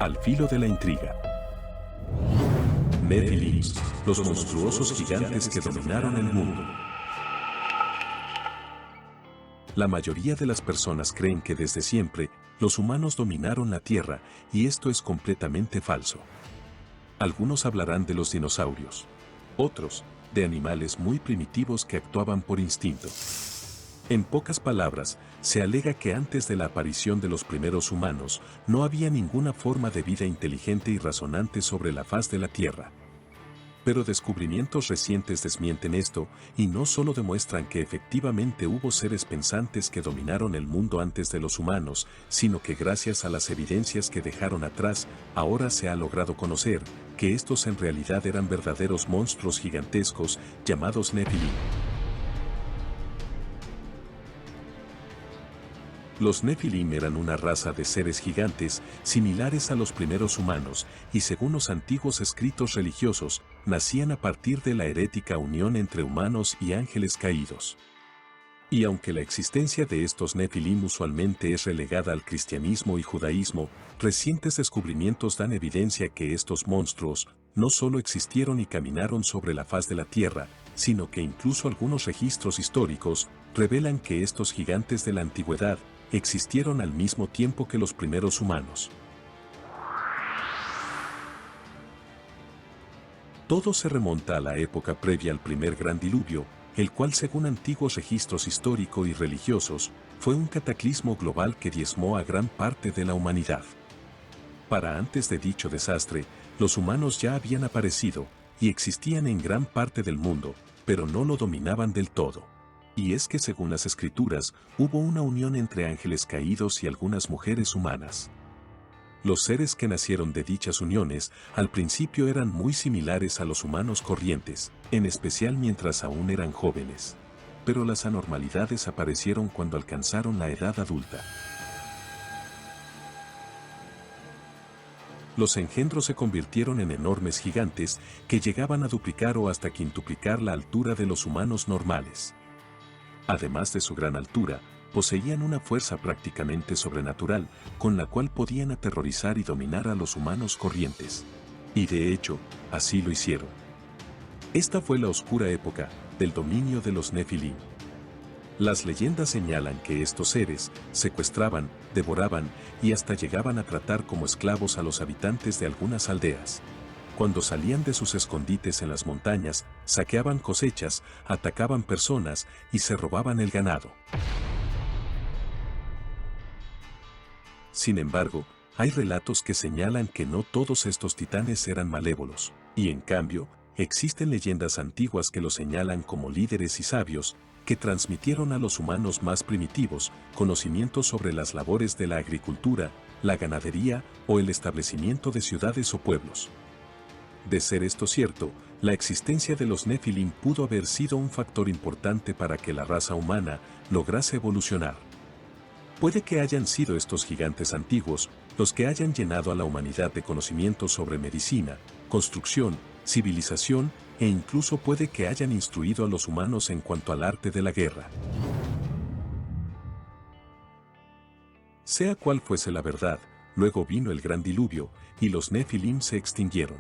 Al filo de la intriga. Nephilim, los monstruosos gigantes que dominaron el mundo. La mayoría de las personas creen que desde siempre, los humanos dominaron la Tierra, y esto es completamente falso. Algunos hablarán de los dinosaurios. Otros, de animales muy primitivos que actuaban por instinto. En pocas palabras, se alega que antes de la aparición de los primeros humanos, no había ninguna forma de vida inteligente y razonante sobre la faz de la Tierra. Pero descubrimientos recientes desmienten esto, y no solo demuestran que efectivamente hubo seres pensantes que dominaron el mundo antes de los humanos, sino que gracias a las evidencias que dejaron atrás, ahora se ha logrado conocer que estos en realidad eran verdaderos monstruos gigantescos llamados Nephilim. Los Nephilim eran una raza de seres gigantes, similares a los primeros humanos, y según los antiguos escritos religiosos, nacían a partir de la herética unión entre humanos y ángeles caídos. Y aunque la existencia de estos Nephilim usualmente es relegada al cristianismo y judaísmo, recientes descubrimientos dan evidencia que estos monstruos no solo existieron y caminaron sobre la faz de la Tierra, sino que incluso algunos registros históricos revelan que estos gigantes de la antigüedad existieron al mismo tiempo que los primeros humanos. Todo se remonta a la época previa al primer gran diluvio, el cual según antiguos registros históricos y religiosos, fue un cataclismo global que diezmó a gran parte de la humanidad. Para antes de dicho desastre, los humanos ya habían aparecido y existían en gran parte del mundo, pero no lo dominaban del todo. Y es que según las escrituras, hubo una unión entre ángeles caídos y algunas mujeres humanas. Los seres que nacieron de dichas uniones, al principio eran muy similares a los humanos corrientes, en especial mientras aún eran jóvenes. Pero las anormalidades aparecieron cuando alcanzaron la edad adulta. Los engendros se convirtieron en enormes gigantes que llegaban a duplicar o hasta quintuplicar la altura de los humanos normales. Además de su gran altura, poseían una fuerza prácticamente sobrenatural, con la cual podían aterrorizar y dominar a los humanos corrientes. Y de hecho, así lo hicieron. Esta fue la oscura época del dominio de los Nephilim. Las leyendas señalan que estos seres secuestraban, devoraban y hasta llegaban a tratar como esclavos a los habitantes de algunas aldeas. Cuando salían de sus escondites en las montañas, saqueaban cosechas, atacaban personas y se robaban el ganado. Sin embargo, hay relatos que señalan que no todos estos titanes eran malévolos, y en cambio, existen leyendas antiguas que los señalan como líderes y sabios, que transmitieron a los humanos más primitivos conocimientos sobre las labores de la agricultura, la ganadería o el establecimiento de ciudades o pueblos. De ser esto cierto, la existencia de los Nephilim pudo haber sido un factor importante para que la raza humana lograse evolucionar. Puede que hayan sido estos gigantes antiguos los que hayan llenado a la humanidad de conocimientos sobre medicina, construcción, civilización e incluso puede que hayan instruido a los humanos en cuanto al arte de la guerra. Sea cual fuese la verdad, luego vino el gran diluvio y los Nephilim se extinguieron.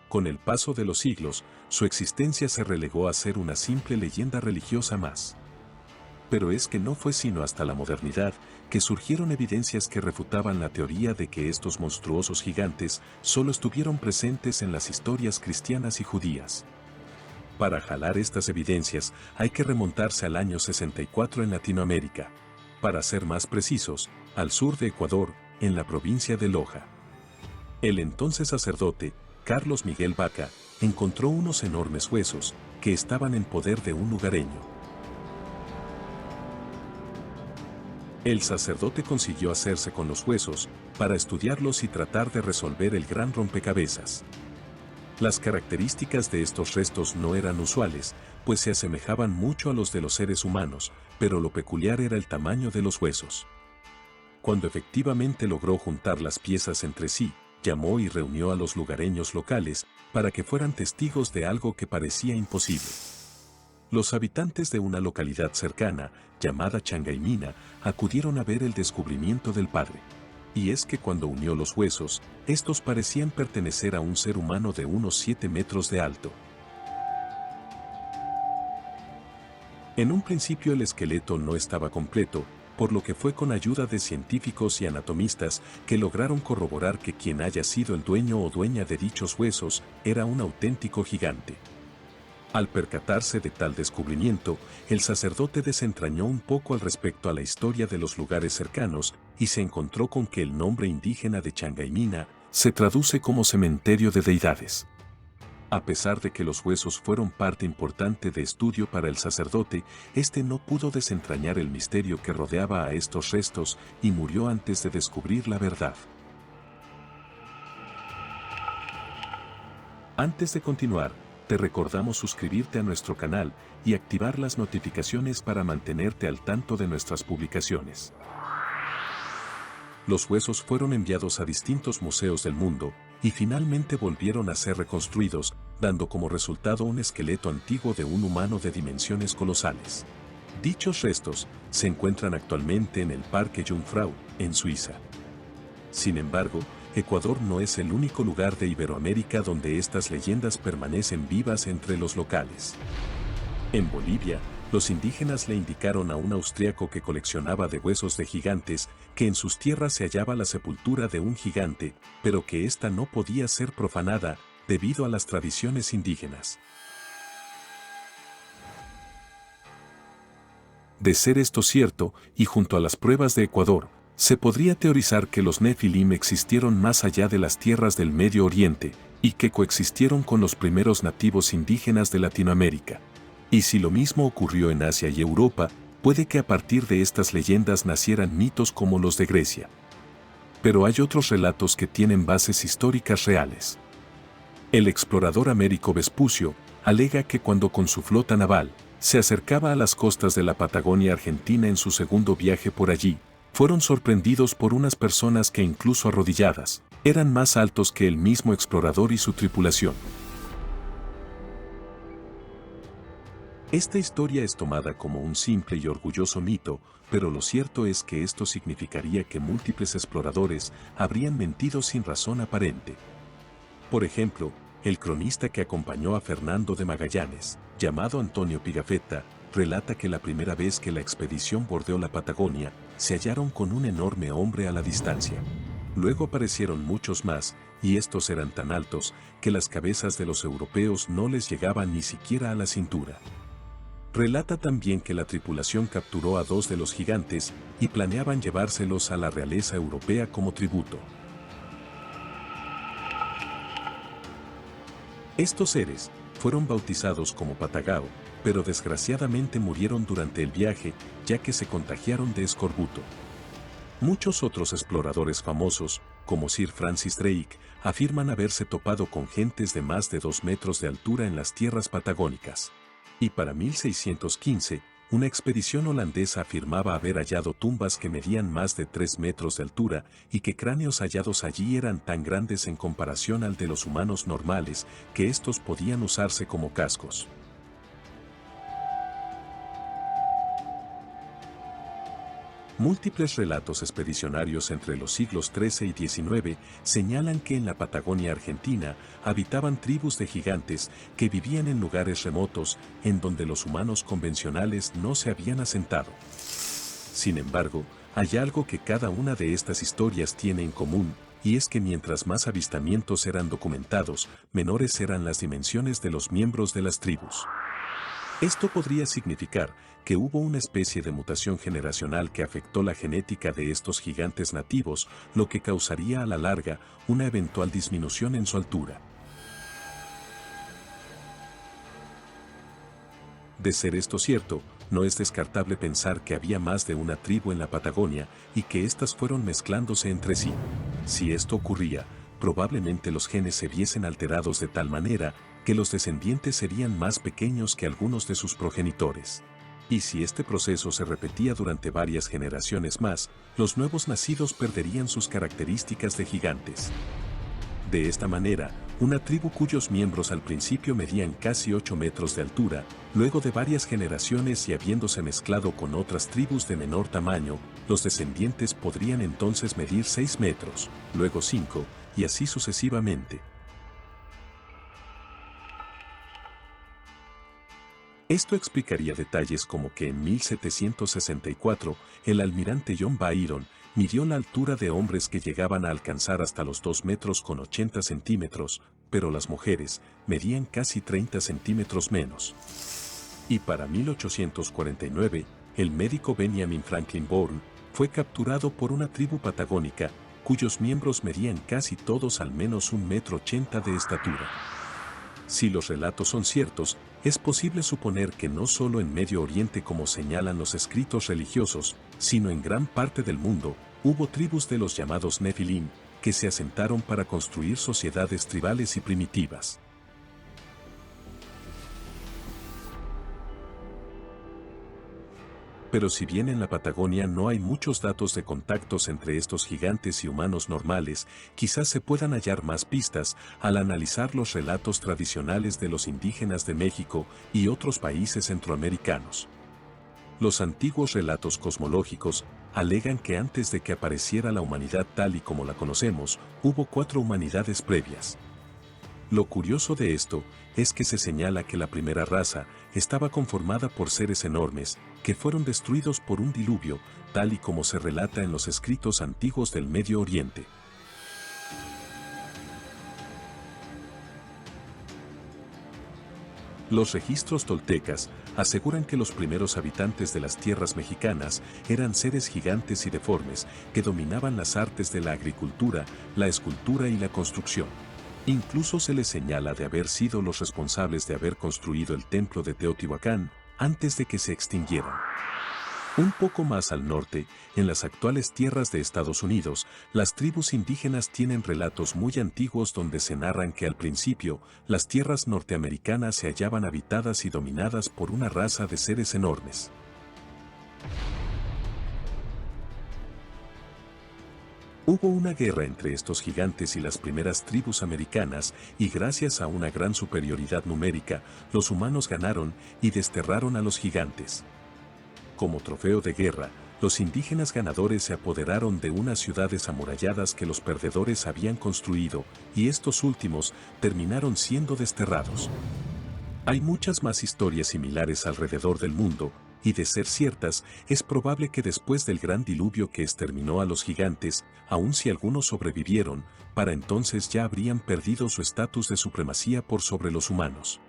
Con el paso de los siglos, su existencia se relegó a ser una simple leyenda religiosa más. Pero es que no fue sino hasta la modernidad que surgieron evidencias que refutaban la teoría de que estos monstruosos gigantes solo estuvieron presentes en las historias cristianas y judías. Para jalar estas evidencias hay que remontarse al año 64 en Latinoamérica. Para ser más precisos, al sur de Ecuador, en la provincia de Loja. El entonces sacerdote, Carlos Miguel Vaca, encontró unos enormes huesos que estaban en poder de un lugareño. El sacerdote consiguió hacerse con los huesos para estudiarlos y tratar de resolver el gran rompecabezas. Las características de estos restos no eran usuales, pues se asemejaban mucho a los de los seres humanos, pero lo peculiar era el tamaño de los huesos. Cuando efectivamente logró juntar las piezas entre sí, llamó y reunió a los lugareños locales para que fueran testigos de algo que parecía imposible. Los habitantes de una localidad cercana, llamada Changaymina, acudieron a ver el descubrimiento del padre. Y es que cuando unió los huesos, estos parecían pertenecer a un ser humano de unos 7 metros de alto. En un principio el esqueleto no estaba completo, por lo que fue con ayuda de científicos y anatomistas que lograron corroborar que quien haya sido el dueño o dueña de dichos huesos era un auténtico gigante. Al percatarse de tal descubrimiento, el sacerdote desentrañó un poco al respecto a la historia de los lugares cercanos y se encontró con que el nombre indígena de Changaimina se traduce como cementerio de deidades. A pesar de que los huesos fueron parte importante de estudio para el sacerdote, este no pudo desentrañar el misterio que rodeaba a estos restos y murió antes de descubrir la verdad. Antes de continuar, te recordamos suscribirte a nuestro canal y activar las notificaciones para mantenerte al tanto de nuestras publicaciones. Los huesos fueron enviados a distintos museos del mundo y finalmente volvieron a ser reconstruidos, dando como resultado un esqueleto antiguo de un humano de dimensiones colosales. Dichos restos se encuentran actualmente en el Parque Jungfrau, en Suiza. Sin embargo, Ecuador no es el único lugar de Iberoamérica donde estas leyendas permanecen vivas entre los locales. En Bolivia, los indígenas le indicaron a un austriaco que coleccionaba de huesos de gigantes que en sus tierras se hallaba la sepultura de un gigante, pero que ésta no podía ser profanada debido a las tradiciones indígenas. De ser esto cierto, y junto a las pruebas de Ecuador, se podría teorizar que los Nefilim existieron más allá de las tierras del Medio Oriente, y que coexistieron con los primeros nativos indígenas de Latinoamérica. Y si lo mismo ocurrió en Asia y Europa, puede que a partir de estas leyendas nacieran mitos como los de Grecia. Pero hay otros relatos que tienen bases históricas reales. El explorador Américo Vespucio alega que cuando con su flota naval se acercaba a las costas de la Patagonia Argentina en su segundo viaje por allí, fueron sorprendidos por unas personas que incluso arrodilladas, eran más altos que el mismo explorador y su tripulación. Esta historia es tomada como un simple y orgulloso mito, pero lo cierto es que esto significaría que múltiples exploradores habrían mentido sin razón aparente. Por ejemplo, el cronista que acompañó a Fernando de Magallanes, llamado Antonio Pigafetta, relata que la primera vez que la expedición bordeó la Patagonia, se hallaron con un enorme hombre a la distancia. Luego aparecieron muchos más, y estos eran tan altos que las cabezas de los europeos no les llegaban ni siquiera a la cintura. Relata también que la tripulación capturó a 2 de los gigantes y planeaban llevárselos a la realeza europea como tributo. Estos seres fueron bautizados como Patagao, pero desgraciadamente murieron durante el viaje ya que se contagiaron de escorbuto. Muchos otros exploradores famosos, como Sir Francis Drake, afirman haberse topado con gentes de más de 2 metros de altura en las tierras patagónicas. Y para 1615, una expedición holandesa afirmaba haber hallado tumbas que medían más de 3 metros de altura y que cráneos hallados allí eran tan grandes en comparación al de los humanos normales que estos podían usarse como cascos. Múltiples relatos expedicionarios entre los siglos XIII y XIX señalan que en la Patagonia Argentina habitaban tribus de gigantes que vivían en lugares remotos en donde los humanos convencionales no se habían asentado. Sin embargo, hay algo que cada una de estas historias tiene en común, y es que mientras más avistamientos eran documentados, menores eran las dimensiones de los miembros de las tribus. Esto podría significar que hubo una especie de mutación generacional que afectó la genética de estos gigantes nativos, lo que causaría a la larga una eventual disminución en su altura. De ser esto cierto, no es descartable pensar que había más de una tribu en la Patagonia y que éstas fueron mezclándose entre sí. Si esto ocurría, probablemente los genes se viesen alterados de tal manera que los descendientes serían más pequeños que algunos de sus progenitores. Y si este proceso se repetía durante varias generaciones más, los nuevos nacidos perderían sus características de gigantes. De esta manera, una tribu cuyos miembros al principio medían casi 8 metros de altura, luego de varias generaciones y habiéndose mezclado con otras tribus de menor tamaño, los descendientes podrían entonces medir 6 metros, luego 5, y así sucesivamente. Esto explicaría detalles como que en 1764, el almirante John Byron midió la altura de hombres que llegaban a alcanzar hasta los 2 metros con 80 centímetros, pero las mujeres medían casi 30 centímetros menos. Y para 1849, el médico Benjamin Franklin Bourne fue capturado por una tribu patagónica, cuyos miembros medían casi todos al menos 1,80 m de estatura. Si los relatos son ciertos, es posible suponer que no solo en Medio Oriente como señalan los escritos religiosos, sino en gran parte del mundo, hubo tribus de los llamados Nefilim, que se asentaron para construir sociedades tribales y primitivas. Pero si bien en la Patagonia no hay muchos datos de contactos entre estos gigantes y humanos normales, quizás se puedan hallar más pistas al analizar los relatos tradicionales de los indígenas de México y otros países centroamericanos. Los antiguos relatos cosmológicos alegan que antes de que apareciera la humanidad tal y como la conocemos, hubo 4 humanidades previas. Lo curioso de esto es que se señala que la primera raza estaba conformada por seres enormes, que fueron destruidos por un diluvio, tal y como se relata en los escritos antiguos del Medio Oriente. Los registros toltecas aseguran que los primeros habitantes de las tierras mexicanas eran seres gigantes y deformes que dominaban las artes de la agricultura, la escultura y la construcción. Incluso se les señala de haber sido los responsables de haber construido el templo de Teotihuacán antes de que se extinguieran. Un poco más al norte, en las actuales tierras de Estados Unidos, las tribus indígenas tienen relatos muy antiguos donde se narran que al principio, las tierras norteamericanas se hallaban habitadas y dominadas por una raza de seres enormes. Hubo una guerra entre estos gigantes y las primeras tribus americanas, y gracias a una gran superioridad numérica, los humanos ganaron y desterraron a los gigantes. Como trofeo de guerra, los indígenas ganadores se apoderaron de unas ciudades amuralladas que los perdedores habían construido, y estos últimos terminaron siendo desterrados. Hay muchas más historias similares alrededor del mundo, y de ser ciertas, es probable que después del gran diluvio que exterminó a los gigantes, aun si algunos sobrevivieron, para entonces ya habrían perdido su estatus de supremacía por sobre los humanos.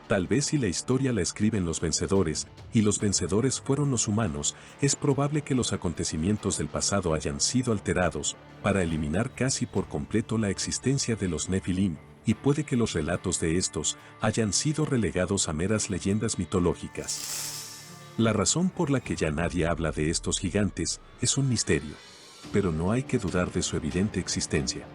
Tal vez si la historia la escriben los vencedores, y los vencedores fueron los humanos, es probable que los acontecimientos del pasado hayan sido alterados, para eliminar casi por completo la existencia de los Nefilim, y puede que los relatos de estos hayan sido relegados a meras leyendas mitológicas. La razón por la que ya nadie habla de estos gigantes es un misterio, pero no hay que dudar de su evidente existencia.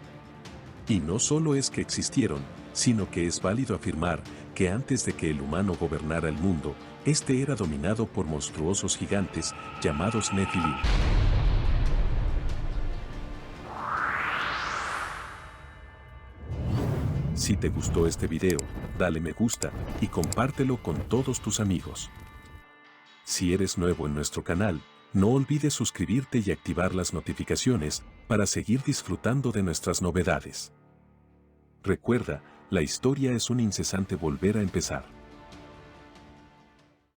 Y no solo es que existieron, sino que es válido afirmar que antes de que el humano gobernara el mundo, este era dominado por monstruosos gigantes llamados Nefilim. Si te gustó este video, dale me gusta y compártelo con todos tus amigos. Si eres nuevo en nuestro canal, no olvides suscribirte y activar las notificaciones para seguir disfrutando de nuestras novedades. Recuerda, la historia es un incesante volver a empezar.